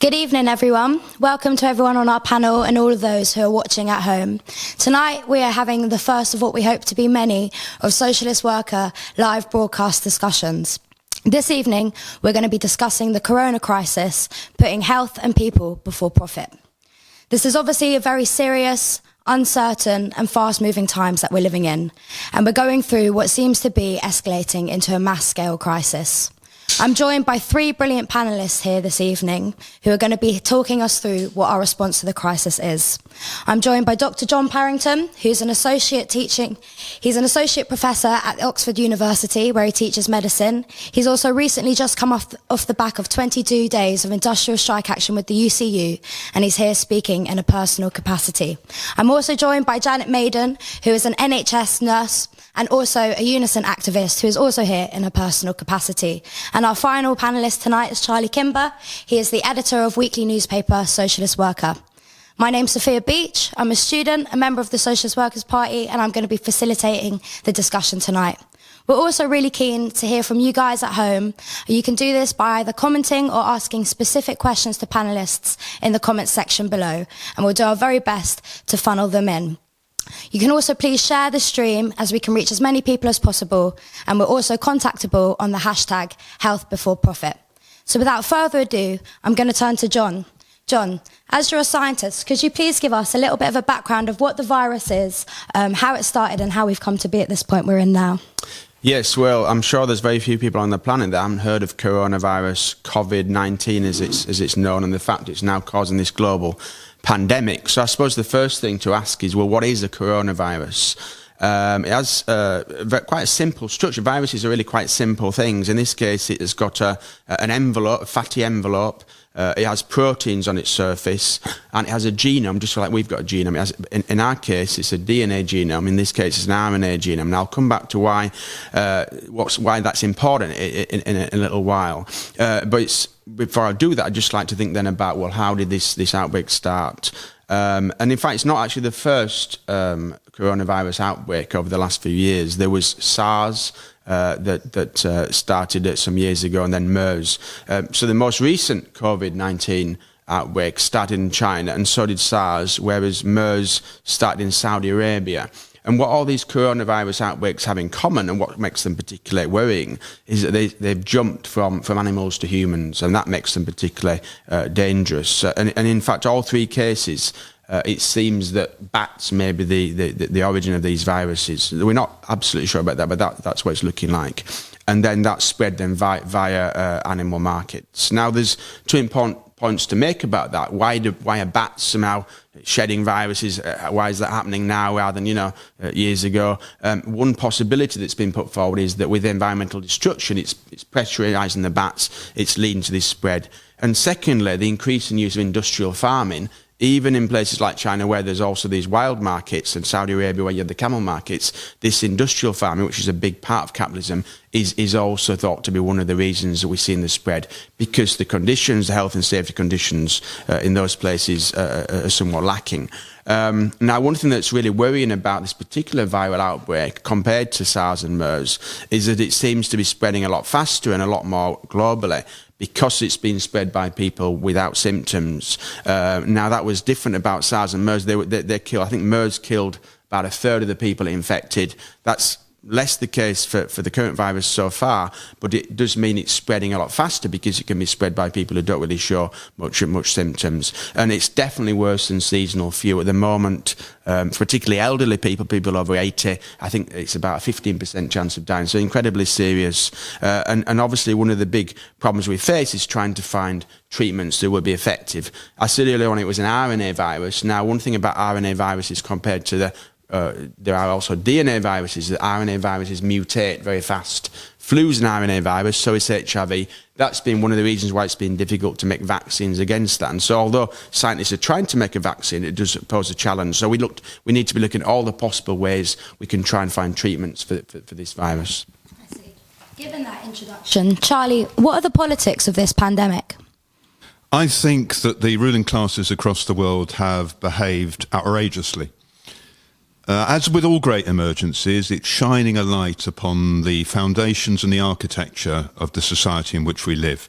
Good evening, everyone. Welcome to everyone on our panel and all of those who are watching at home. Tonight, we are having the first of what we hope to be many of Socialist Worker live broadcast discussions. This evening, we're going to be discussing the corona crisis, putting health and people before profit. This is obviously a very serious, uncertain and fast-moving times that we're living in, and we're going through what seems to be escalating into a mass-scale crisis. I'm joined by three brilliant panellists here this evening who are going to be talking us through what our response to the crisis is. I'm joined by Dr. John Parrington, who's an associate professor at Oxford University, where he teaches medicine. He's also recently just come off the back of 22 days of industrial strike action with the UCU, and he's here speaking in a personal capacity. I'm also joined by Janet Maiden, who is an NHS nurse and also a Unison activist who is also here in a personal capacity. And our final panellist tonight is Charlie Kimber. He is the editor of weekly newspaper Socialist Worker. My name's Sophia Beach. I'm a student, a member of the Socialist Workers Party, and I'm going to be facilitating the discussion tonight. We're also really keen to hear from you guys at home. You can do this by either commenting or asking specific questions to panellists in the comments section below, and we'll do our very best to funnel them in. You can also please share the stream as we can reach as many people as possible, and we're also contactable on the hashtag #HealthBeforeProfit. So without further ado, I'm going to turn to John. John, as you're a scientist, could you please give us a little bit of a background of what the virus is, how it started and how we've come to be at this point we're in now? Yes, well, I'm sure there's very few people on the planet that haven't heard of coronavirus, COVID-19 as it's known, and the fact it's now causing this global pandemic. So I suppose the first thing to ask is, well, what is a coronavirus? It has quite a simple structure. Viruses are really quite simple things. In this case, it has got an envelope, a fatty envelope. It has proteins on its surface, and it has a genome, just like we've got a genome. It has, in our case, it's a DNA genome. In this case, it's an RNA genome. And I'll come back to why that's important in a little while. But before I do that, I'd just like to think then about, well, how did this outbreak start? And in fact, it's not actually the first coronavirus outbreak over the last few years. There was SARS that started some years ago, and then MERS. So the most recent COVID-19 outbreak started in China, and so did SARS, whereas MERS started in Saudi Arabia. And what all these coronavirus outbreaks have in common, and what makes them particularly worrying, is that they've jumped from animals to humans, and that makes them particularly dangerous. And in fact, all three cases, it seems that bats may be the origin of these viruses. We're not absolutely sure about that, but that's what it's looking like. And then that spread then via animal markets. Now, there's two important points to make about that. Why are bats somehow shedding viruses? Why is that happening now rather than years ago? One possibility that's been put forward is that with environmental destruction, it's pressurising the bats, it's leading to this spread. And secondly, the increasing use of industrial farming, even in places like China, where there's also these wild markets, and Saudi Arabia, where you have the camel markets, this industrial farming, which is a big part of capitalism, is also thought to be one of the reasons that we see in the spread, because the conditions, the health and safety conditions in those places are somewhat lacking. Now, one thing that's really worrying about this particular viral outbreak compared to SARS and MERS is that it seems to be spreading a lot faster and a lot more globally, because it's been spread by people without symptoms. Now, that was different about SARS and MERS. They killed, I think MERS killed about a third of the people infected. That's less the case for the current virus so far, but it does mean it's spreading a lot faster because it can be spread by people who don't really show much symptoms. And it's definitely worse than seasonal flu at the moment, particularly elderly people over 80. I think it's about a 15% chance of dying, so incredibly serious. And obviously one of the big problems we face is trying to find treatments that would be effective. I said earlier on it was an RNA virus. Now, one thing about RNA viruses compared to there are also DNA viruses. The RNA viruses mutate very fast. Flu's an RNA virus, so is HIV. That's been one of the reasons why it's been difficult to make vaccines against that. And so although scientists are trying to make a vaccine, it does pose a challenge. So we need to be looking at all the possible ways we can try and find treatments for this virus. I see. Given that introduction, Charlie, what are the politics of this pandemic? I think that the ruling classes across the world have behaved outrageously. As with all great emergencies, it's shining a light upon the foundations and the architecture of the society in which we live.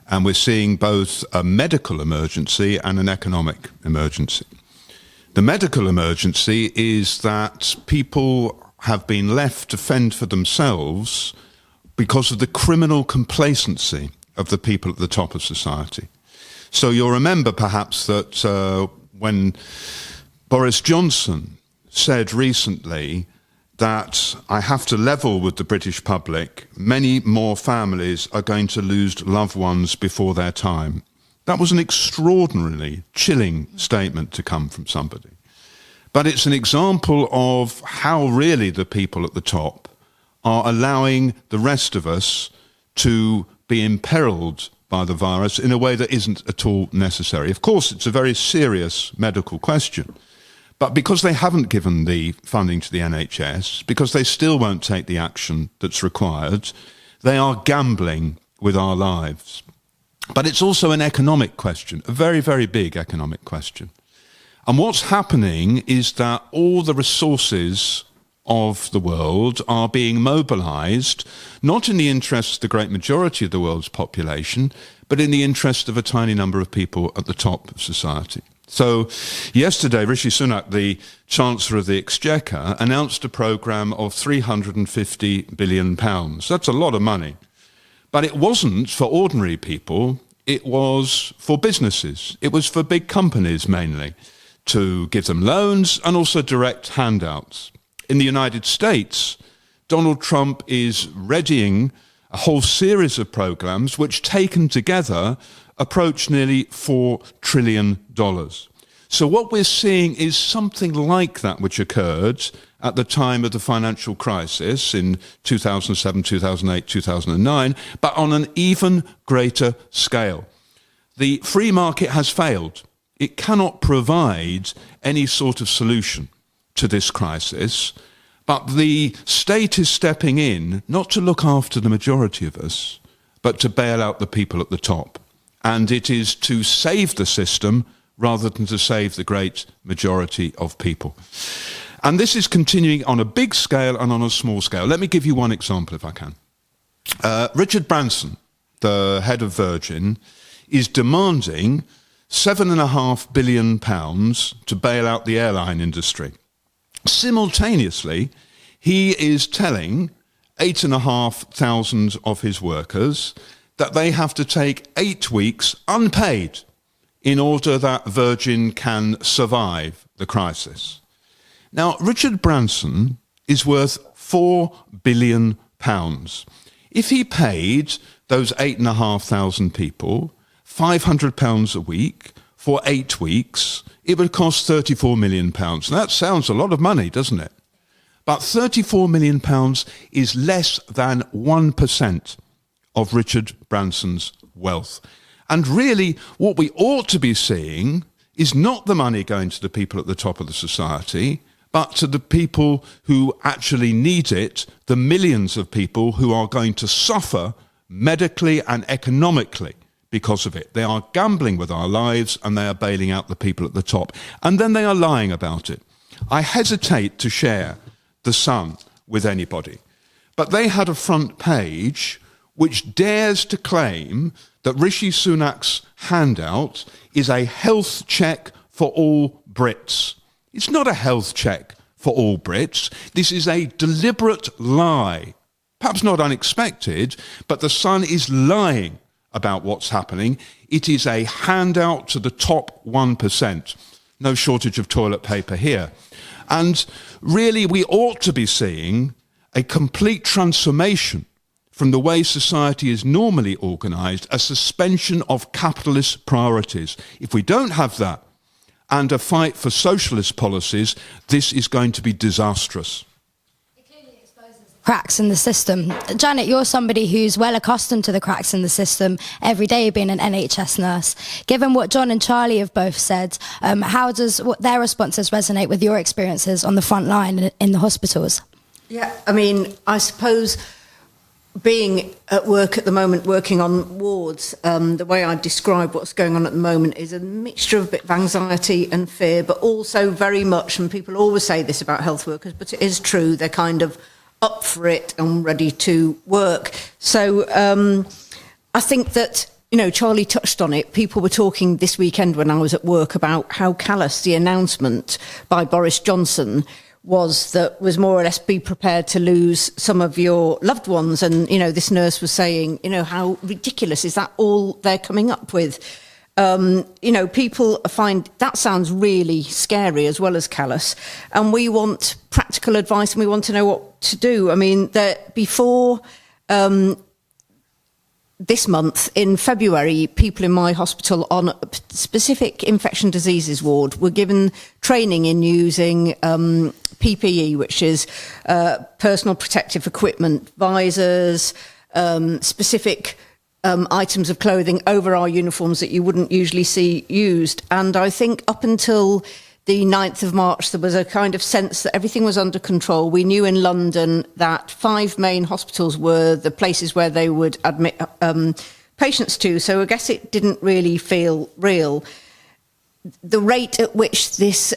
And we're seeing both a medical emergency and an economic emergency. The medical emergency is that people have been left to fend for themselves because of the criminal complacency of the people at the top of society. So you'll remember perhaps that when Boris Johnson said recently that I have to level with the British public, many more families are going to lose loved ones before their time. That was an extraordinarily chilling statement to come from somebody. But it's an example of how really the people at the top are allowing the rest of us to be imperiled by the virus in a way that isn't at all necessary. Of course, it's a very serious medical question. But because they haven't given the funding to the NHS, because they still won't take the action that's required, they are gambling with our lives. But it's also an economic question, a very, very big economic question. And what's happening is that all the resources of the world are being mobilized, not in the interests of the great majority of the world's population, but in the interest of a tiny number of people at the top of society. So yesterday, Rishi Sunak, the Chancellor of the Exchequer, announced a programme of £350 billion. That's a lot of money. But it wasn't for ordinary people, it was for businesses. It was for big companies mainly, to give them loans and also direct handouts. In the United States, Donald Trump is readying a whole series of programs which, taken together, approach nearly $4 trillion. So what we're seeing is something like that which occurred at the time of the financial crisis in 2007, 2008, 2009, but on an even greater scale. The free market has failed. It cannot provide any sort of solution to this crisis, but the state is stepping in not to look after the majority of us, but to bail out the people at the top. And it is to save the system rather than to save the great majority of people. And this is continuing on a big scale and on a small scale. Let me give you one example, if I can. Richard Branson, the head of Virgin, is demanding £7.5 billion to bail out the airline industry. Simultaneously, he is telling 8,500 of his workers that they have to take 8 weeks unpaid in order that Virgin can survive the crisis. Now, Richard Branson is worth £4 billion. If he paid those 8,500 people £500 a week for 8 weeks, it would cost £34 million. Now, that sounds a lot of money, doesn't it? But £34 million is less than 1% of Richard Branson's wealth. And really, what we ought to be seeing is not the money going to the people at the top of the society, but to the people who actually need it, the millions of people who are going to suffer medically and economically because of it. They are gambling with our lives and they are bailing out the people at the top. And then they are lying about it. I hesitate to share The Sun with anybody, but they had a front page which dares to claim that Rishi Sunak's handout is a health check for all Brits. It's not a health check for all Brits. This is a deliberate lie. Perhaps not unexpected, but The Sun is lying about what's happening. It is a handout to the top 1%. No shortage of toilet paper here. And really, we ought to be seeing a complete transformation from the way society is normally organised, a suspension of capitalist priorities. If we don't have that, and a fight for socialist policies, this is going to be disastrous. It clearly exposes cracks in the system. Janet, you're somebody who's well accustomed to the cracks in the system every day, being an NHS nurse. Given what John and Charlie have both said, how does what their responses resonate with your experiences on the front line in the hospitals? Yeah, I mean, I suppose being at work at the moment, working on wards, the way I describe what's going on at the moment is a mixture of a bit of anxiety and fear, but also very much, and people always say this about health workers, but it is true, they're kind of up for it and ready to work. So I think that, Charlie touched on it. People were talking this weekend when I was at work about how callous the announcement by Boris Johnson was more or less be prepared to lose some of your loved ones. And, this nurse was saying, how ridiculous is that all they're coming up with? People find that sounds really scary as well as callous. And we want practical advice and we want to know what to do. I mean, before this month, in February, people in my hospital on a specific infection diseases ward were given training in using PPE, which is personal protective equipment, visors, specific items of clothing over our uniforms that you wouldn't usually see used. And I think up until the 9th of March, there was a kind of sense that everything was under control. We knew in London that 5 main hospitals were the places where they would admit patients to. So I guess it didn't really feel real. The rate at which this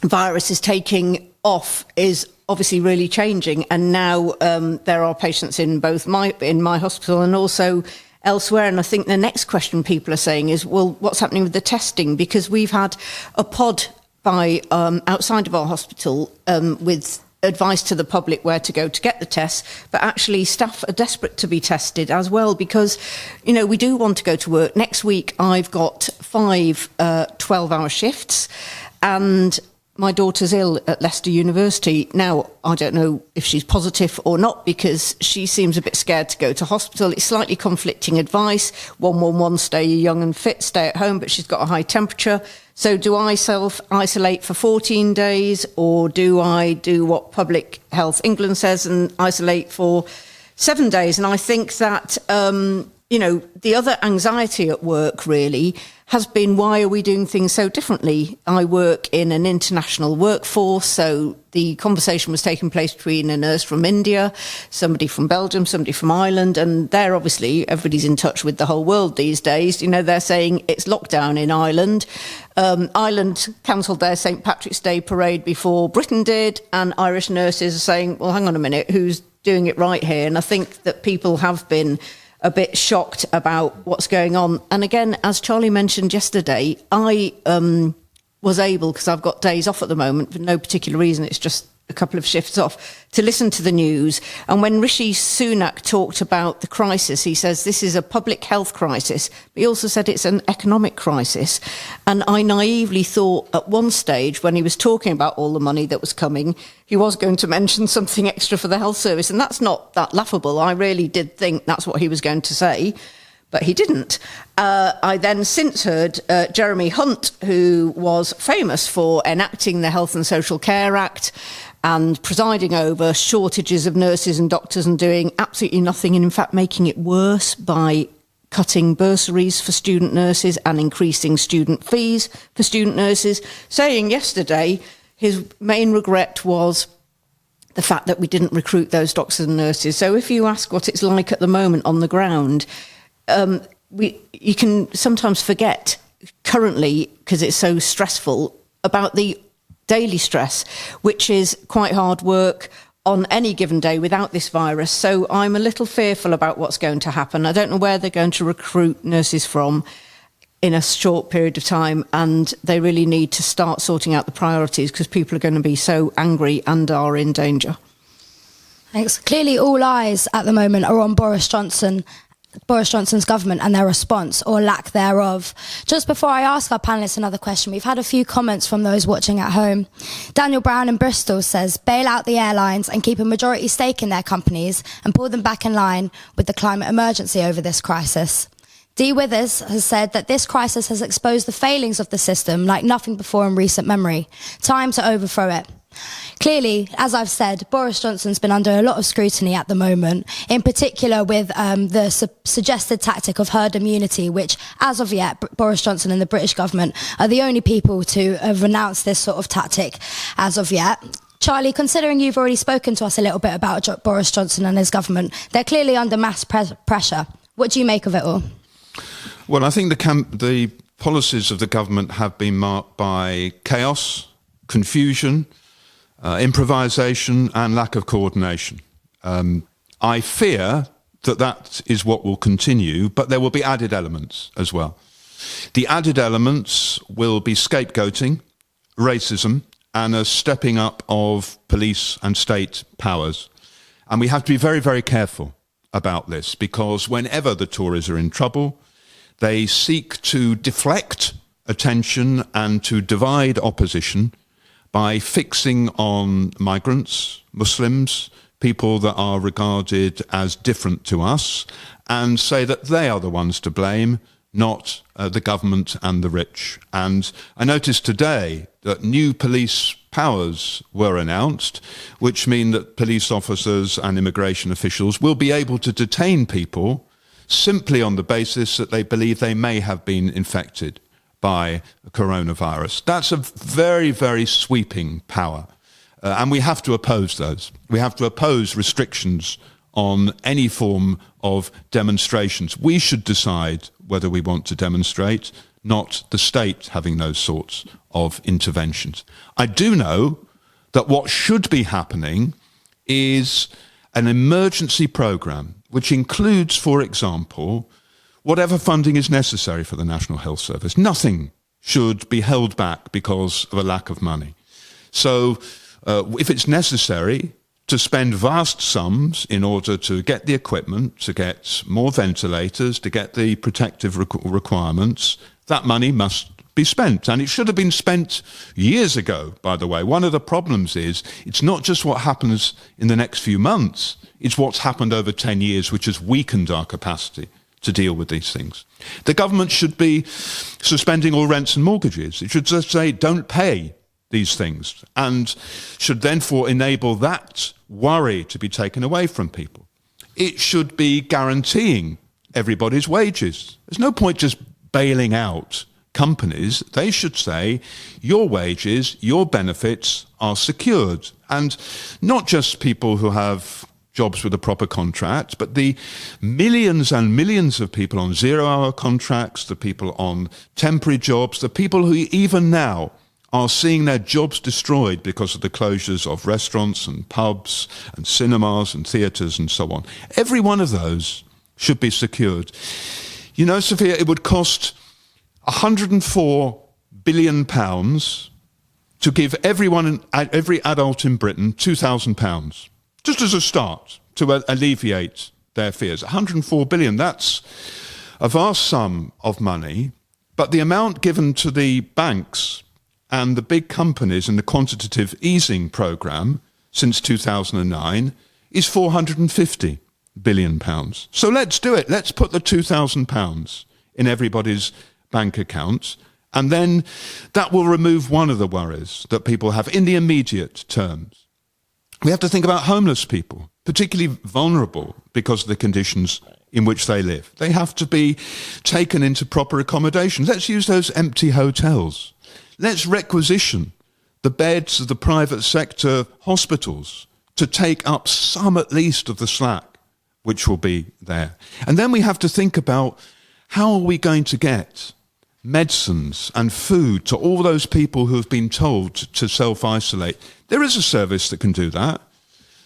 virus is taking off is obviously really changing. And now there are patients in both in my hospital and also elsewhere. And I think the next question people are saying is, well, what's happening with the testing? Because we've had a pod by outside of our hospital with advice to the public where to go to get the tests, but actually staff are desperate to be tested as well because, we do want to go to work. Next week, I've got 5 12-hour shifts and my daughter's ill at Leicester University. Now, I don't know if she's positive or not because she seems a bit scared to go to hospital. It's slightly conflicting advice. 111, stay young and fit, stay at home, but she's got a high temperature. So do I self-isolate for 14 days or do I do what Public Health England says and isolate for 7 days? And I think that, the other anxiety at work really has been, why are we doing things so differently? I work in an international workforce, so the conversation was taking place between a nurse from India, somebody from Belgium, somebody from Ireland, and they're obviously, everybody's in touch with the whole world these days. They're saying it's lockdown in Ireland. Ireland cancelled their St. Patrick's Day parade before Britain did, and Irish nurses are saying, well, hang on a minute, who's doing it right here? And I think that people have been a bit shocked about what's going on. And again, as Charlie mentioned yesterday, I was able, because I've got days off at the moment for no particular reason, it's just a couple of shifts off, to listen to the news. And when Rishi Sunak talked about the crisis, he says this is a public health crisis, but he also said it's an economic crisis. And I naively thought at one stage, when he was talking about all the money that was coming, he was going to mention something extra for the health service. And that's not that laughable. I really did think that's what he was going to say, but he didn't. I then since heard Jeremy Hunt, who was famous for enacting the Health and Social Care Act and presiding over shortages of nurses and doctors and doing absolutely nothing, and in fact making it worse by cutting bursaries for student nurses and increasing student fees for student nurses, saying yesterday his main regret was the fact that we didn't recruit those doctors and nurses. So if you ask what it's like at the moment on the ground, you can sometimes forget currently, because it's so stressful, about the daily stress, which is quite hard work on any given day without this virus. So I'm a little fearful about what's going to happen. I don't know where they're going to recruit nurses from in a short period of time, and they really need to start sorting out the priorities because people are going to be so angry and are in danger. Thanks. Clearly all eyes at the moment are on Boris Johnson's government and their response or lack thereof. Just before I ask our panellists another question, we've had a few comments from those watching at home. Daniel Brown in Bristol says, bail out the airlines and keep a majority stake in their companies and pull them back in line with the climate emergency over this crisis. Dee Withers has said that this crisis has exposed the failings of the system like nothing before in recent memory. Time to overthrow it. Clearly, as I've said, Boris Johnson's been under a lot of scrutiny at the moment, in particular with the suggested tactic of herd immunity, which, as of yet, Boris Johnson and the British government are the only people to have renounced this sort of tactic as of yet. Charlie, considering you've already spoken to us a little bit about Boris Johnson and his government, they're clearly under mass pressure. What do you make of it all? Well, I think the policies of the government have been marked by chaos, confusion, improvisation and lack of coordination. I fear that is what will continue, but there will be added elements as well. The added elements will be scapegoating, racism, and a stepping up of police and state powers. And we have to be very, very careful about this, because whenever the Tories are in trouble, they seek to deflect attention and to divide opposition by fixing on migrants, Muslims, people that are regarded as different to us, and say that they are the ones to blame, not the government and the rich. And I noticed today that new police powers were announced, which mean that police officers and immigration officials will be able to detain people simply on the basis that they believe they may have been infected by coronavirus. That's a very, very sweeping power. And we have to oppose those. We have to oppose restrictions on any form of demonstrations. We should decide whether we want to demonstrate, not the state having those sorts of interventions. I do know that what should be happening is an emergency programme which includes, for example, whatever funding is necessary for the National Health Service. Nothing should be held back because of a lack of money. So if it's necessary to spend vast sums in order to get the equipment, to get more ventilators, to get the protective requirements, that money must be spent. And it should have been spent years ago, by the way. One of the problems is it's not just what happens in the next few months, it's what's happened over 10 years, which has weakened our capacity to deal with these things. The government should be suspending all rents and mortgages. It should just say, don't pay these things, and should therefore enable that worry to be taken away from people. It should be guaranteeing everybody's wages. There's no point just bailing out companies. They should say your wages, your benefits are secured, and not just people who have jobs with a proper contract, but the millions and millions of people on zero-hour contracts, the people on temporary jobs, the people who even now are seeing their jobs destroyed because of the closures of restaurants and pubs and cinemas and theatres and so on. Every one of those should be secured. You know, Sophia, it would cost £104 billion to give every adult in Britain £2,000, just as a start, to alleviate their fears. £104 billion, that's a vast sum of money, but the amount given to the banks and the big companies in the quantitative easing programme since 2009 is £450 billion. So let's do it. Let's put the £2,000 in everybody's bank accounts, and then that will remove one of the worries that people have in the immediate terms. We have to think about homeless people, particularly vulnerable because of the conditions in which they live. They have to be taken into proper accommodation. Let's use those empty hotels. Let's requisition the beds of the private sector hospitals to take up some at least of the slack which will be there. And then we have to think about how are we going to get medicines and food to all those people who have been told to self-isolate. There is a service that can do that.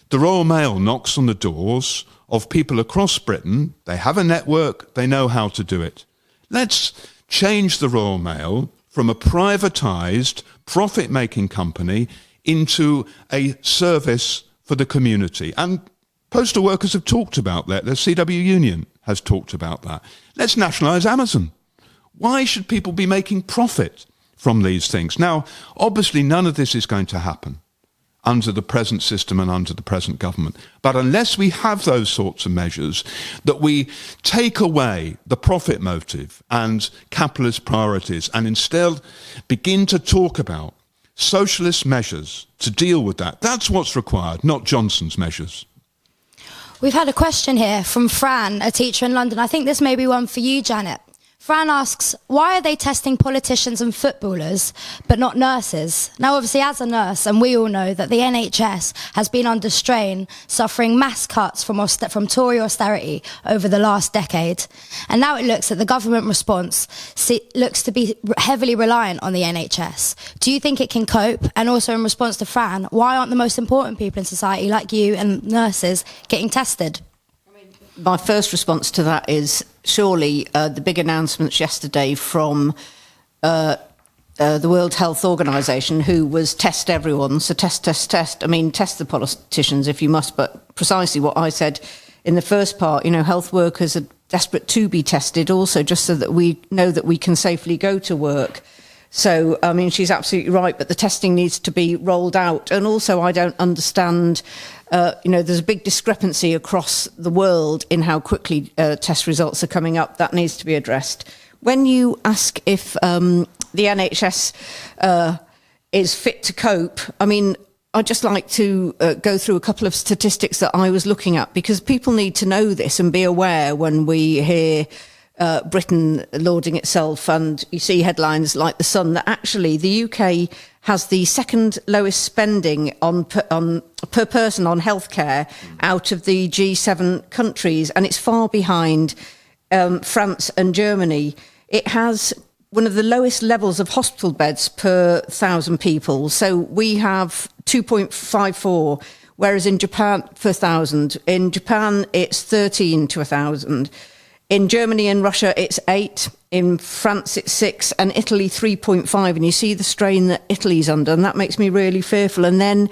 The Royal Mail knocks on the doors of people across Britain. They have a network. They know how to do it. Let's change the Royal Mail from a privatised, profit-making company into a service for the community. And postal workers have talked about that. The CW Union has talked about that. Let's nationalise Amazon. Why should people be making profit from these things? Now, obviously, none of this is going to happen under the present system and under the present government. But unless we have those sorts of measures, that we take away the profit motive and capitalist priorities and instead begin to talk about socialist measures to deal with that, that's what's required, not Johnson's measures. We've had a question here from Fran, a teacher in London. I think this may be one for you, Janet. Fran asks, why are they testing politicians and footballers, but not nurses? Now, obviously, as a nurse, and we all know that the NHS has been under strain, suffering mass cuts from Tory austerity over the last decade. And now it looks that the government response looks to be heavily reliant on the NHS. Do you think it can cope? And also in response to Fran, why aren't the most important people in society, like you and nurses, getting tested? My first response to that is surely the big announcements yesterday from the World Health Organization, who was test everyone, so test. I mean, test the politicians if you must, but precisely what I said in the first part, health workers are desperate to be tested also, just so that we know that we can safely go to work. So, I mean, she's absolutely right, but the testing needs to be rolled out. And also, I don't understand, there's a big discrepancy across the world in how quickly test results are coming up. That needs to be addressed. When you ask if the NHS is fit to cope, I mean, I'd just like to go through a couple of statistics that I was looking at, because people need to know this and be aware when we hear Britain lauding itself, and you see headlines like The Sun, that actually the UK has the second lowest spending per person on healthcare out of the G7 countries, and it's far behind France and Germany. It has one of the lowest levels of hospital beds per 1,000 people. So we have 2.54, whereas in Japan, per 1,000. In Japan, it's 13 to 1,000. In Germany and Russia, it's 8. In France, it's 6. And Italy, 3.5. And you see the strain that Italy's under, and that makes me really fearful. And then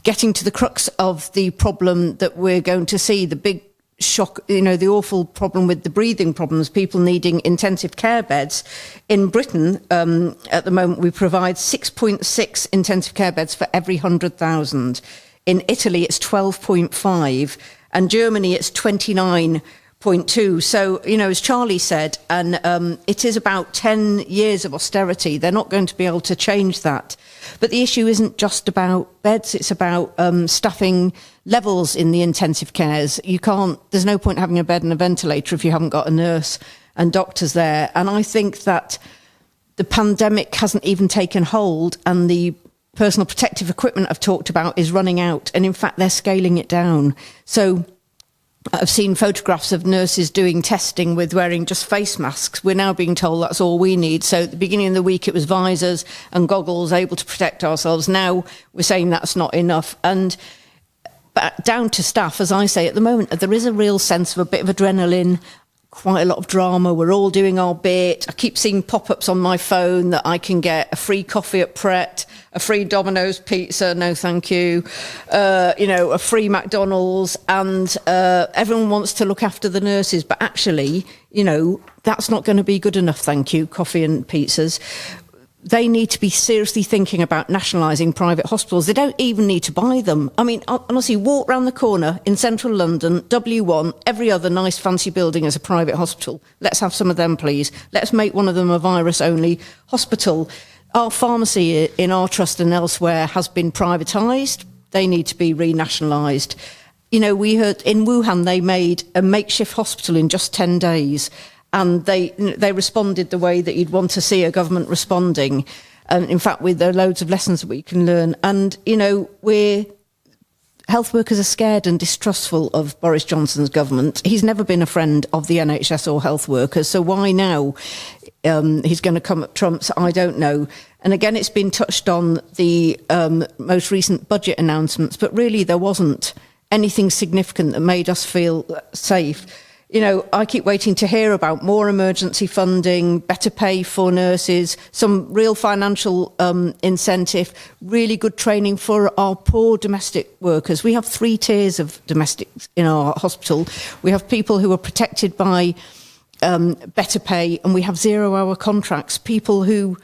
getting to the crux of the problem that we're going to see, the big shock, the awful problem with the breathing problems, people needing intensive care beds. In Britain, at the moment, we provide 6.6 intensive care beds for every 100,000. In Italy, it's 12.5. And Germany, it's 29.2. So, as Charlie said, and it is about 10 years of austerity. They're not going to be able to change that. But the issue isn't just about beds. It's about staffing levels in the intensive cares. There's no point having a bed and a ventilator if you haven't got a nurse and doctors there. And I think that the pandemic hasn't even taken hold, and the personal protective equipment I've talked about is running out. And in fact, they're scaling it down. So I've seen photographs of nurses doing testing with wearing just face masks. We're now being told that's all we need. So at the beginning of the week, it was visors and goggles able to protect ourselves. Now we're saying that's not enough. But down to staff, as I say, at the moment, there is a real sense of a bit of adrenaline, quite a lot of drama. We're all doing our bit. I keep seeing pop-ups on my phone that I can get a free coffee at Pret, a free Domino's pizza, no thank you, a free McDonald's, and everyone wants to look after the nurses. But actually, that's not going to be good enough, thank you, coffee and pizzas. They need to be seriously thinking about nationalising private hospitals. They don't even need to buy them. I mean, honestly, walk round the corner in central London, W1, every other nice fancy building is a private hospital. Let's have some of them, please. Let's make one of them a virus-only hospital. Our pharmacy in our trust and elsewhere has been privatised. They need to be renationalised. We heard in Wuhan they made a makeshift hospital in just 10 days. And they responded the way that you'd want to see a government responding. And in fact, there are loads of lessons that we can learn. And, health workers are scared and distrustful of Boris Johnson's government. He's never been a friend of the NHS or health workers. So why now he's going to come at Trump's, I don't know. And again, it's been touched on the most recent budget announcements, but really there wasn't anything significant that made us feel safe. I keep waiting to hear about more emergency funding, better pay for nurses, some real financial incentive, really good training for our poor domestic workers. We have 3 tiers of domestics in our hospital. We have people who are protected by better pay, and we have 0-hour contracts, people who,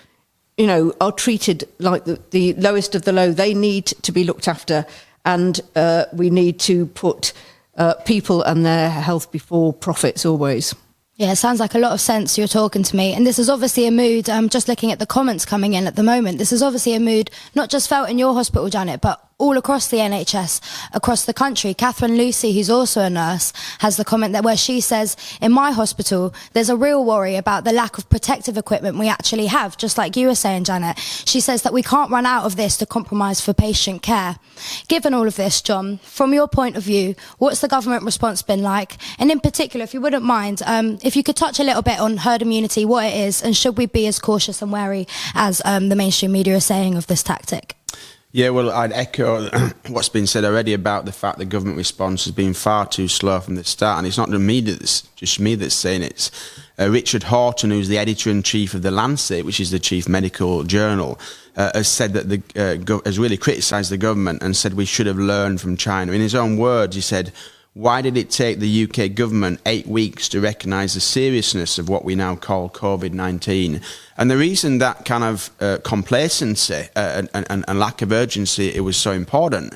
are treated like the lowest of the low. They need to be looked after, and we need to put people and their health before profits always. Yeah, it sounds like a lot of sense you're talking to me. And this is obviously a mood, just looking at the comments coming in at the moment, this is obviously a mood not just felt in your hospital, Janet, but all across the NHS, across the country. Catherine Lucy, who's also a nurse, has the comment that where she says, in my hospital, there's a real worry about the lack of protective equipment we actually have, just like you were saying, Janet. She says that we can't run out of this to compromise for patient care. Given all of this, John, from your point of view, what's the government response been like? And in particular, if you wouldn't mind, if you could touch a little bit on herd immunity, what it is, and should we be as cautious and wary as the mainstream media is saying of this tactic? Yeah, well, I'd echo what's been said already about the fact the government response has been far too slow from the start, and it's not just me that's saying it. It's Richard Horton, who's the editor-in-chief of The Lancet, which is the chief medical journal, has said that has really criticised the government and said we should have learned from China. In his own words, he said, why did it take the UK government 8 weeks to recognise the seriousness of what we now call COVID-19? And the reason that kind of complacency and lack of urgency it was so important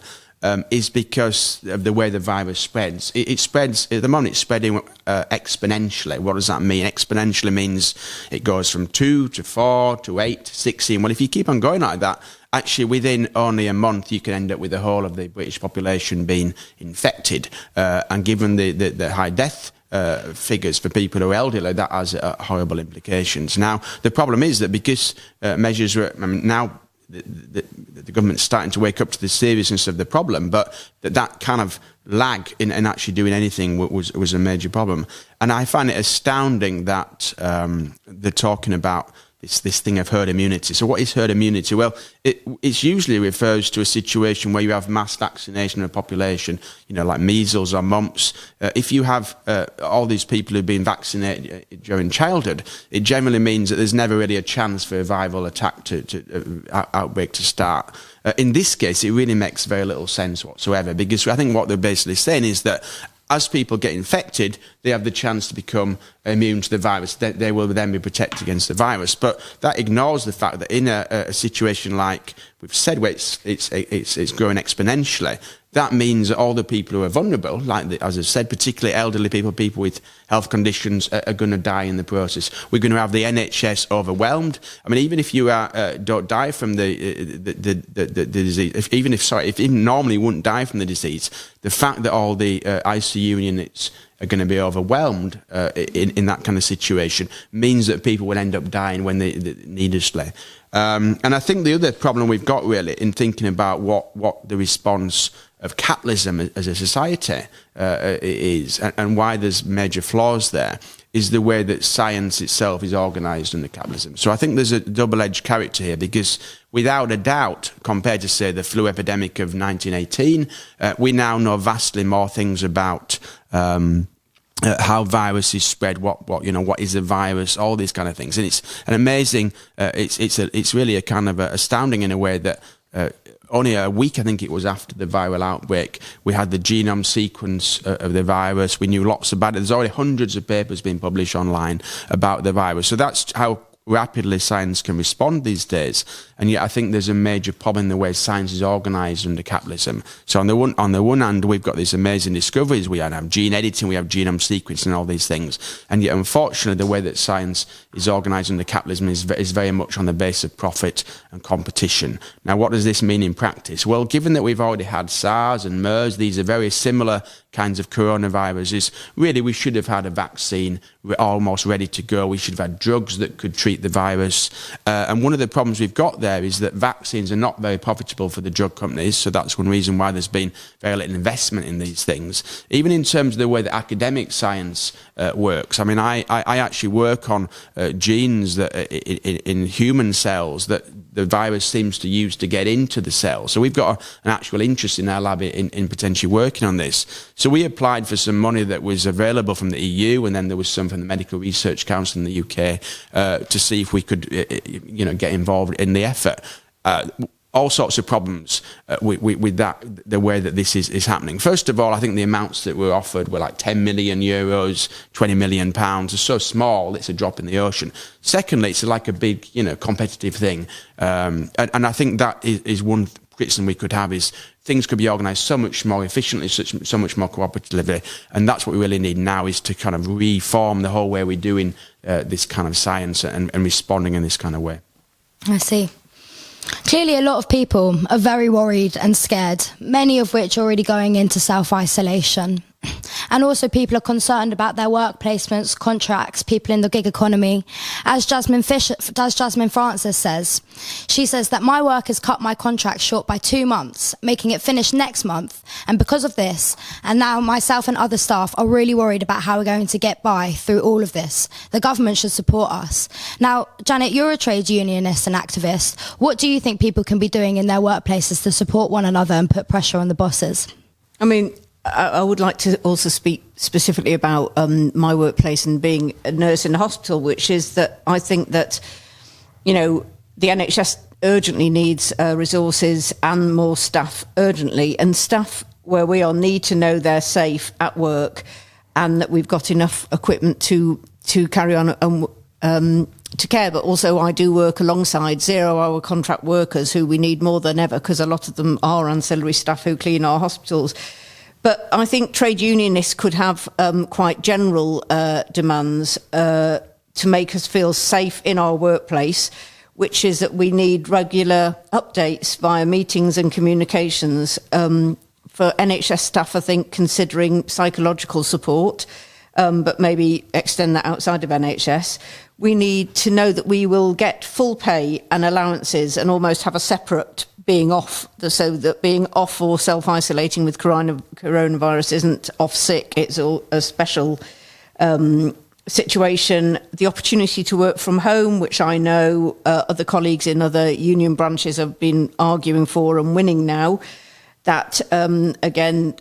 is because of the way the virus spreads. It spreads, at the moment it's spreading exponentially. What does that mean? Exponentially means it goes from 2 to 4 to 8 to 16. Well, if you keep on going like that, actually within only a month you can end up with the whole of the British population being infected. And given the high death figures for people who are elderly, that has horrible implications. Now, the problem is that because measures were, now the government's starting to wake up to the seriousness of the problem, but that kind of lag in actually doing anything was a major problem. And I find it astounding that they're talking about this thing of herd immunity. So what is herd immunity? Well, it usually refers to a situation where you have mass vaccination of a population, like measles or mumps. If you have all these people who've been vaccinated during childhood, it generally means that there's never really a chance for a viral attack outbreak to start. In this case, it really makes very little sense whatsoever, because I think what they're basically saying is that as people get infected, they have the chance to become immune to the virus. They will then be protected against the virus. But that ignores the fact that in a situation like we've said, where it's growing exponentially, that means that all the people who are vulnerable, as I've said, particularly elderly people, people with health conditions, are going to die in the process. We're going to have the NHS overwhelmed. I mean, even if you don't die from the disease, if you normally wouldn't die from the disease, the fact that all the ICU units are going to be overwhelmed in that kind of situation means that people will end up dying when they needlessly. And I think the other problem we've got really in thinking about what the response of capitalism as a society is, and why there's major flaws there, is the way that science itself is organised under capitalism. So I think there's a double-edged character here, because without a doubt, compared to, say, the flu epidemic of 1918, we now know vastly more things about how viruses spread, what is a virus, all these kind of things. And it's an amazing, it's really a kind of astounding in a way that only a week, I think it was, after the viral outbreak, we had the genome sequence of the virus. We knew lots about it. There's already hundreds of papers being published online about the virus. So that's how rapidly science can respond these days. And yet I think there's a major problem in the way science is organised under capitalism. So on the one hand, we've got these amazing discoveries. We have gene editing, we have genome sequencing and all these things. And yet, unfortunately, the way that science is organised under capitalism is very much on the basis of profit and competition. Now, what does this mean in practice? Well, given that we've already had SARS and MERS, these are very similar kinds of coronaviruses. Really, we should have had a vaccine almost ready to go. We should have had drugs that could treat the virus. And one of the problems we've got there is that vaccines are not very profitable for the drug companies. So that's one reason why there's been very little investment in these things. Even in terms of the way that academic science works. I mean, I actually work on genes that in human cells that the virus seems to use to get into the cell. So we've got an actual interest in our lab in potentially working on this. So we applied for some money that was available from the EU, and then there was some from the Medical Research Council in the UK to see if we could, get involved in the effort. All sorts of problems with that, the way that this is happening. First of all, I think the amounts that were offered were like 10 million euros, 20 million pounds. They're so small, it's a drop in the ocean. Secondly, it's like a big, competitive thing. And I think that is one criticism we could have, is things could be organised so much more efficiently, so much more cooperatively. And that's what we really need now, is to kind of reform the whole way we're doing this kind of science and responding in this kind of way. I see. Clearly, a lot of people are very worried and scared, many of which are already going into self-isolation. And also people are concerned about their work placements, contracts, people in the gig economy. As Jasmine Francis says, she says that my work has cut my contract short by 2 months, making it finish next month. And because of this, and now myself and other staff are really worried about how we're going to get by through all of this. The government should support us. Now, Janet, you're a trade unionist and activist. What do you think people can be doing in their workplaces to support one another and put pressure on the bosses? I mean, I would like to also speak specifically about my workplace and being a nurse in a hospital, which is that I think that, you know, the NHS urgently needs resources and more staff urgently, and staff where we are need to know they're safe at work and that we've got enough equipment to carry on to care. But also I do work alongside 0-hour contract workers who we need more than ever, because a lot of them are ancillary staff who clean our hospitals. But I think trade unionists could have quite general demands to make us feel safe in our workplace, which is that we need regular updates via meetings and communications. For NHS staff, I think considering psychological support, but maybe extend that outside of NHS. We need to know that we will get full pay and allowances and almost have a separate being off, so that being off or self-isolating with coronavirus isn't off sick, it's a special situation. The opportunity to work from home, which I know other colleagues in other union branches have been arguing for and winning now, that again,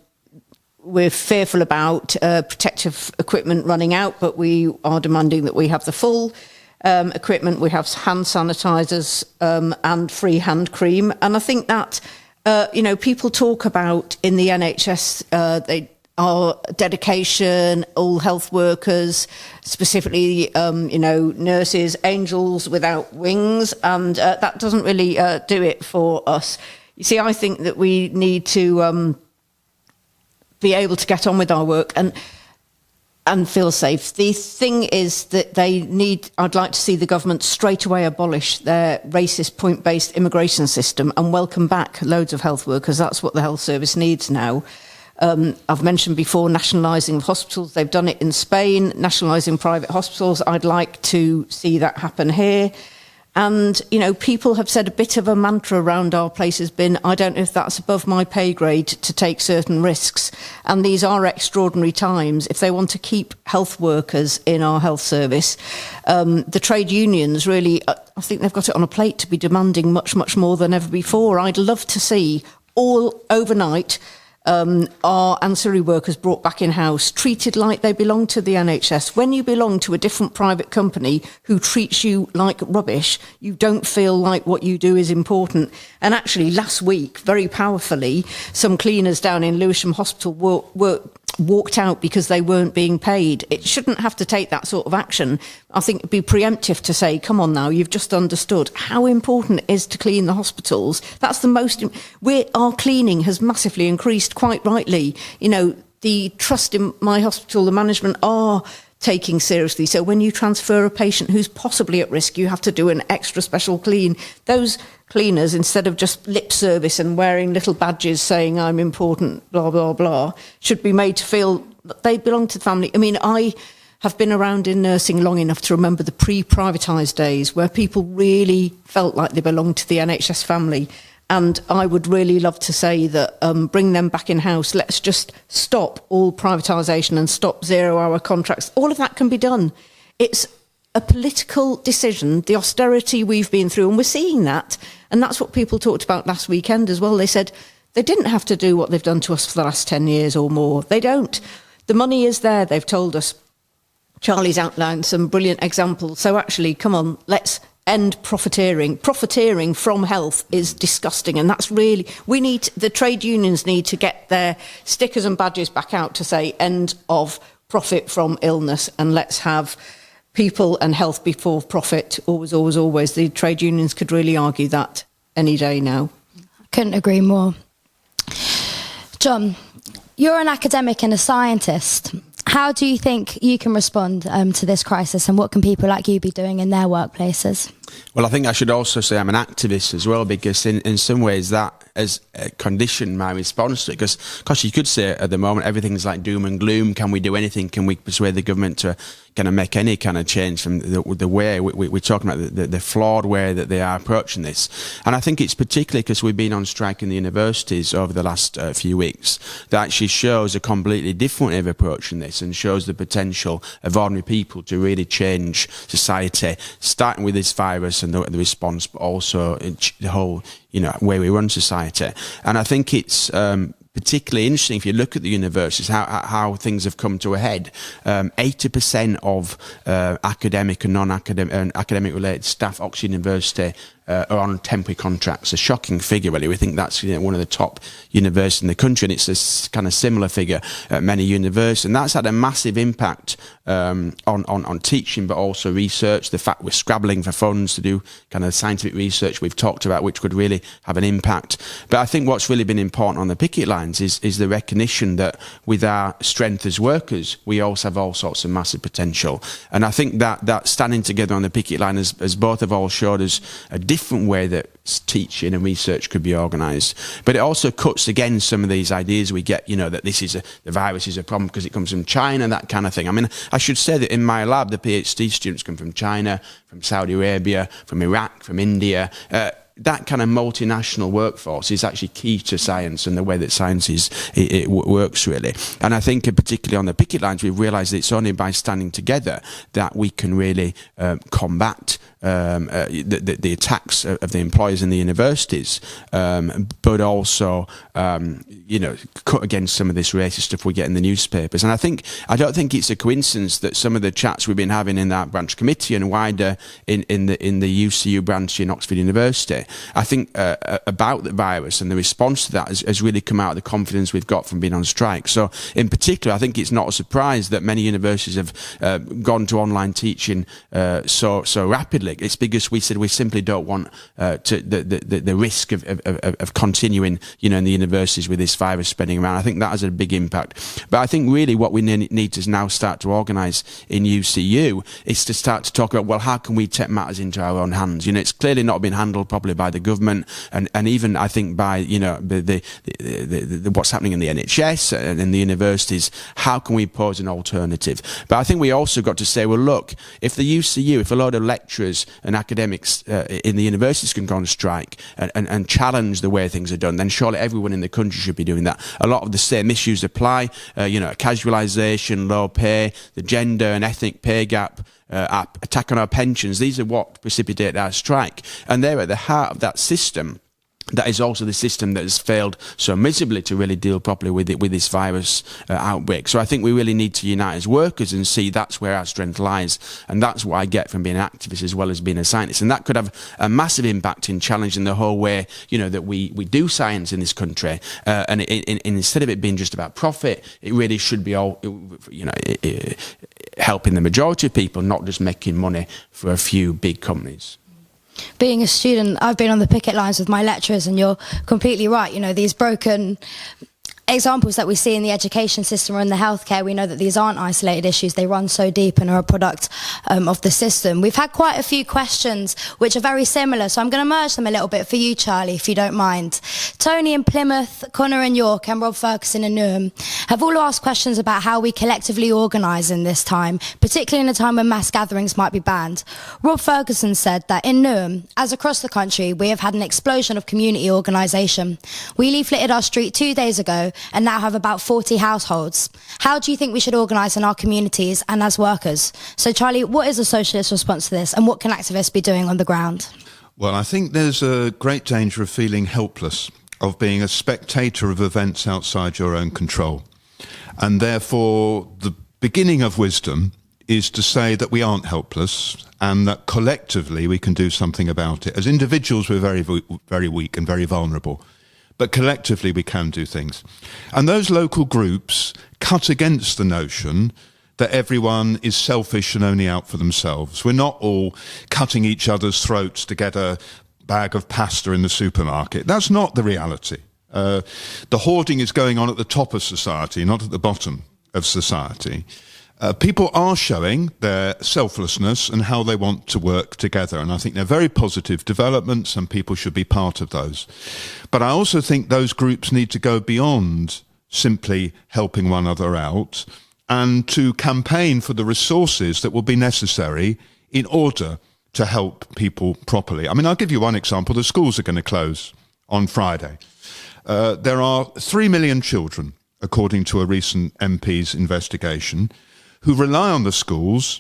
we're fearful about protective equipment running out, but we are demanding that we have the full equipment. We have hand sanitisers and free hand cream. And I think that, people talk about in the NHS, our dedication, all health workers, specifically, nurses, angels without wings. And that doesn't really do it for us. You see, I think that we need to be able to get on with our work and feel safe. The thing is that I'd like to see the government straight away abolish their racist point-based immigration system and welcome back loads of health workers. That's what the health service needs now. I've mentioned before nationalising of hospitals. They've done it in Spain, nationalising private hospitals. I'd like to see that happen here. And, people have said a bit of a mantra around our place has been, I don't know if that's above my pay grade to take certain risks. And these are extraordinary times. If they want to keep health workers in our health service, the trade unions really, I think they've got it on a plate to be demanding much, much more than ever before. I'd love to see all overnight our ancillary workers brought back in-house, treated like they belong to the NHS. When you belong to a different private company who treats you like rubbish, you don't feel like what you do is important. And actually, last week, very powerfully, some cleaners down in Lewisham Hospital walked out because they weren't being paid. It shouldn't have to take that sort of action. I think it'd be preemptive to say, come on now, you've just understood how important it is to clean the hospitals. That's the most... Our cleaning has massively increased, quite rightly. The trust in my hospital, the management are taking seriously. So when you transfer a patient who's possibly at risk, you have to do an extra special clean. Those cleaners, instead of just lip service and wearing little badges saying I'm important, blah, blah, blah, should be made to feel that they belong to the family. I mean, I have been around in nursing long enough to remember the pre-privatised days where people really felt like they belonged to the NHS family. And I would really love to say that bring them back in-house. Let's just stop all privatisation and stop 0-hour contracts. All of that can be done. It's a political decision, the austerity we've been through, and we're seeing that. And that's what people talked about last weekend as well. They said they didn't have to do what they've done to us for the last 10 years or more. They don't. The money is there, they've told us. Charlie's outlined some brilliant examples. So actually, come on, let's end profiteering. Profiteering from health is disgusting, and that's really... the trade unions need to get their stickers and badges back out to say end of profit from illness, and let's have people and health before profit. Always, always, always. The trade unions could really argue that any day now. Couldn't agree more. John, you're an academic and a scientist. How do you think you can respond to this crisis, and what can people like you be doing in their workplaces? Well, I think I should also say I'm an activist as well, because in some ways that has conditioned my response to it. Because you could say at the moment everything's like doom and gloom. Can we do anything? Can we persuade the government to kind of make any kind of change from the way we're talking about the flawed way that they are approaching this? And I think it's particularly because we've been on strike in the universities over the last few weeks that actually shows a completely different way of approaching this, and shows the potential of ordinary people to really change society, starting with this virus and the response, but also the whole way we run society. And I think it's particularly interesting if you look at the universities, how things have come to a head. 80% of academic and non-academic related staff at Oxford University are on temporary contracts. A shocking figure, really. We think that's one of the top universities in the country, and it's a kind of similar figure at many universities. And that's had a massive impact on teaching, but also research. The fact we're scrabbling for funds to do kind of scientific research we've talked about, which could really have an impact. But I think what's really been important on the picket lines is the recognition that with our strength as workers, we also have all sorts of massive potential. And I think that standing together on the picket line, as both have all showed us a different way that teaching and research could be organised. But it also cuts against some of these ideas we get, that the virus is a problem because it comes from China, that kind of thing. I mean, I should say that in my lab, the PhD students come from China, from Saudi Arabia, from Iraq, from India. That kind of multinational workforce is actually key to science and the way that science works, really. And I think particularly on the picket lines, we've realised that it's only by standing together that we can really combat the attacks of the employers in the universities, but also cut against some of this racist stuff we get in the newspapers. And I don't think it's a coincidence that some of the chats we've been having in that branch committee and wider in the UCU branch in Oxford University, I think about the virus and the response to that has really come out of the confidence we've got from being on strike. So in particular, I think it's not a surprise that many universities have gone to online teaching so rapidly. It's because we said we simply don't want the risk of continuing, in the universities with this virus spreading around. I think that has a big impact. But I think really what we need to now start to organise in UCU is to start to talk about, well, how can we take matters into our own hands? It's clearly not been handled properly by the government, and even I think by the what's happening in the NHS and in the universities. How can we pose an alternative? But I think we also got to say, well, look, if the UCU, if a load of lecturers and academics in the universities can go on strike and challenge the way things are done, then surely everyone in the country should be doing that. A lot of the same issues apply, casualisation, low pay, the gender and ethnic pay gap, attack on our pensions. These are what precipitate our strike, and they're at the heart of that system. That is also the system that has failed so miserably to really deal properly with this virus outbreak. So I think we really need to unite as workers and see that's where our strength lies. And that's what I get from being an activist as well as being a scientist. And that could have a massive impact in challenging the whole way, that we do science in this country. And instead of it being just about profit, it really should be all, helping the majority of people, not just making money for a few big companies. Being a student, I've been on the picket lines with my lecturers, and you're completely right. These broken examples that we see in the education system or in the healthcare, we know that these aren't isolated issues. They run so deep and are a product of the system. We've had quite a few questions which are very similar, so I'm going to merge them a little bit for you, Charlie, if you don't mind. Tony in Plymouth, Connor in York, and Rob Ferguson in Newham have all asked questions about how we collectively organise in this time, particularly in a time when mass gatherings might be banned. Rob Ferguson said that in Newham, as across the country, we have had an explosion of community organisation. We leafleted our street 2 days ago and now have about 40 households. How do you think we should organise in our communities and as workers? So, Charlie, what is a socialist response to this, and what can activists be doing on the ground? Well, I think there's a great danger of feeling helpless, of being a spectator of events outside your own control. And therefore, the beginning of wisdom is to say that we aren't helpless and that collectively we can do something about it. As individuals, we're very, very weak and very vulnerable. But collectively we can do things. And those local groups cut against the notion that everyone is selfish and only out for themselves. We're not all cutting each other's throats to get a bag of pasta in the supermarket. That's not the reality. The hoarding is going on at the top of society, not at the bottom. of society, people are showing their selflessness and how they want to work together. And I think they're very positive developments and people should be part of those. But I also think those groups need to go beyond simply helping one another out and to campaign for the resources that will be necessary in order to help people properly. I mean, I'll give you one example. The schools are going to close on Friday. There are 3 million children, according to a recent MP's investigation, who rely on the schools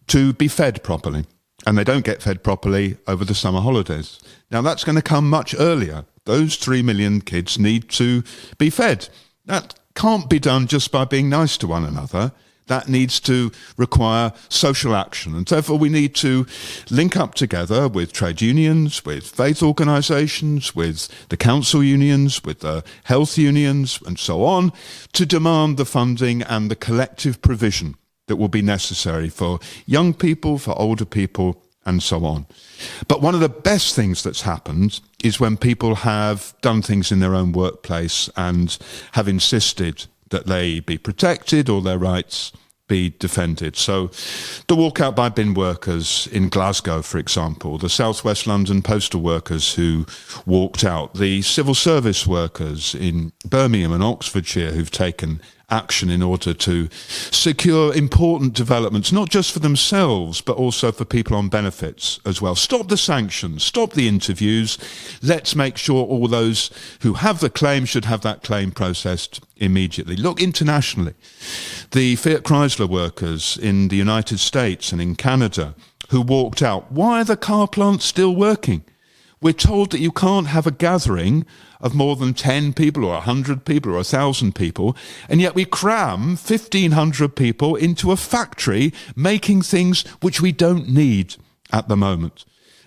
to be fed properly. And they don't get fed properly over the summer holidays. Now, that's going to come much earlier. Those 3 million kids need to be fed. That can't be done just by being nice to one another. That needs to require social action. And therefore, we need to link up together with trade unions, with faith organisations, with the council unions, with the health unions, and so on, to demand the funding and the collective provision that will be necessary for young people, for older people, and so on. But one of the best things that's happened is when people have done things in their own workplace and have insisted that they be protected or their rights be defended. So the walkout by bin workers in Glasgow, for example, the South West London postal workers who walked out, the civil service workers in Birmingham and Oxfordshire who've taken action in order to secure important developments, not just for themselves, but also for people on benefits as well. Stop the sanctions, stop the interviews. Let's make sure all those who have the claim should have that claim processed immediately. Look internationally. The Fiat Chrysler workers in the United States and in Canada who walked out. Why are the car plants still working? We're told that you can't have a gathering of more than 10 people or 100 people or 1,000 people, and yet we cram 1,500 people into a factory making things which we don't need at the moment.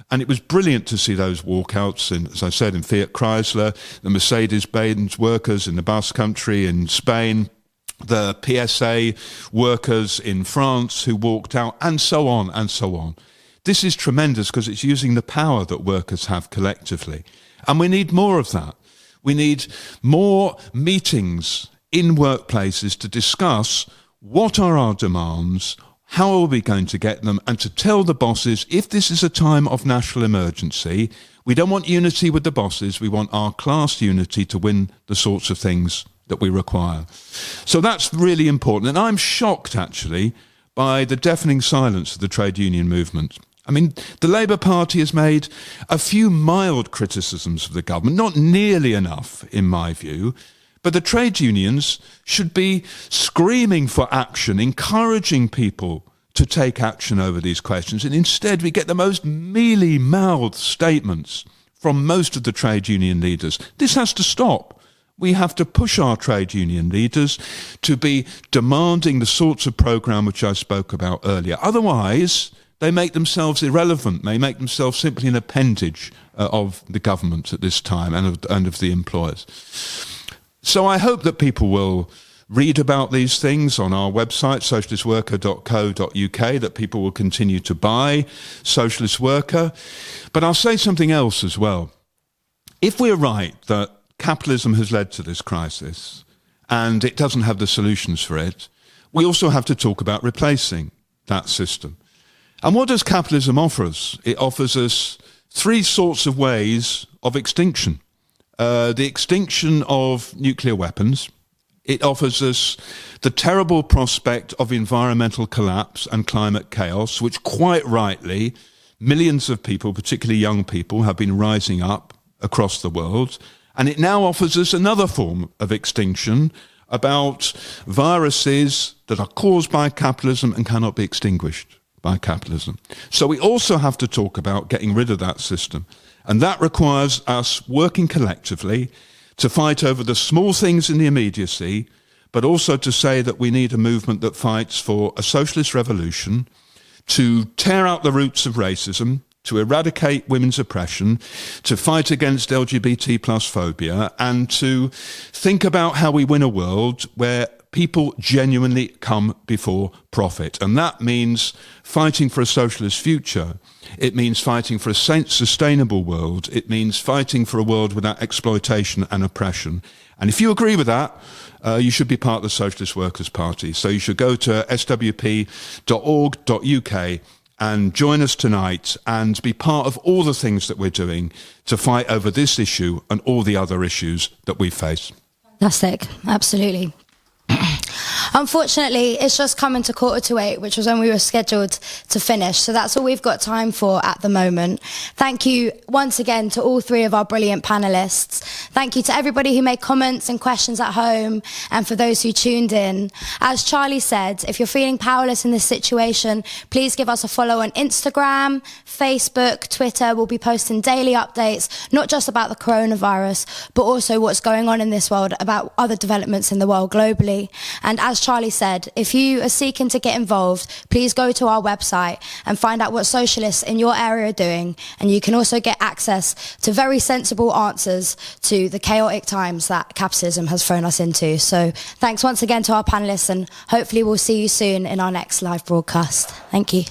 And it was brilliant to see those walkouts, as I said, in Fiat Chrysler, the Mercedes-Benz workers in the Basque Country in Spain, the PSA workers in France who walked out, and so on and so on. This is tremendous because it's using the power that workers have collectively. And we need more of that. We need more meetings in workplaces to discuss what are our demands, how are we going to get them, and to tell the bosses, if this is a time of national emergency, we don't want unity with the bosses, we want our class unity to win the sorts of things that we require. So that's really important. And I'm shocked, actually, by the deafening silence of the trade union movement. I mean, the Labour Party has made a few mild criticisms of the government, not nearly enough, in my view, but the trade unions should be screaming for action, encouraging people to take action over these questions, and instead we get the most mealy-mouthed statements from most of the trade union leaders. This has to stop. We have to push our trade union leaders to be demanding the sorts of programme which I spoke about earlier. Otherwise, they make themselves irrelevant. They make themselves simply an appendage of the government at this time and of the employers. So I hope that people will read about these things on our website, socialistworker.co.uk, that people will continue to buy Socialist Worker. But I'll say something else as well. If we're right that capitalism has led to this crisis and it doesn't have the solutions for it, we also have to talk about replacing that system. And what does capitalism offer us? It offers us three sorts of ways of extinction. The extinction of nuclear weapons. It offers us the terrible prospect of environmental collapse and climate chaos, which quite rightly millions of people, particularly young people, have been rising up across the world. And it now offers us another form of extinction about viruses that are caused by capitalism and cannot be extinguished by capitalism. So we also have to talk about getting rid of that system. And that requires us working collectively to fight over the small things in the immediacy, but also to say that we need a movement that fights for a socialist revolution, to tear out the roots of racism, to eradicate women's oppression, to fight against LGBT plus phobia, and to think about how we win a world where people genuinely come before profit. And that means fighting for a socialist future. It means fighting for a sustainable world. It means fighting for a world without exploitation and oppression. And if you agree with that, you should be part of the Socialist Workers Party. So you should go to swp.org.uk and join us tonight and be part of all the things that we're doing to fight over this issue and all the other issues that we face. Fantastic, absolutely. Unfortunately, it's just coming to 7:45, which was when we were scheduled to finish. So that's all we've got time for at the moment. Thank you once again to all three of our brilliant panellists. Thank you to everybody who made comments and questions at home, and for those who tuned in. As Charlie said, if you're feeling powerless in this situation, please give us a follow on Instagram, Facebook, Twitter. We'll be posting daily updates, not just about the coronavirus, but also what's going on in this world, about other developments in the world globally. And as Charlie said, if you are seeking to get involved, please go to our website and find out what socialists in your area are doing. And you can also get access to very sensible answers to the chaotic times that capitalism has thrown us into. So thanks once again to our panellists, and hopefully we'll see you soon in our next live broadcast. Thank you.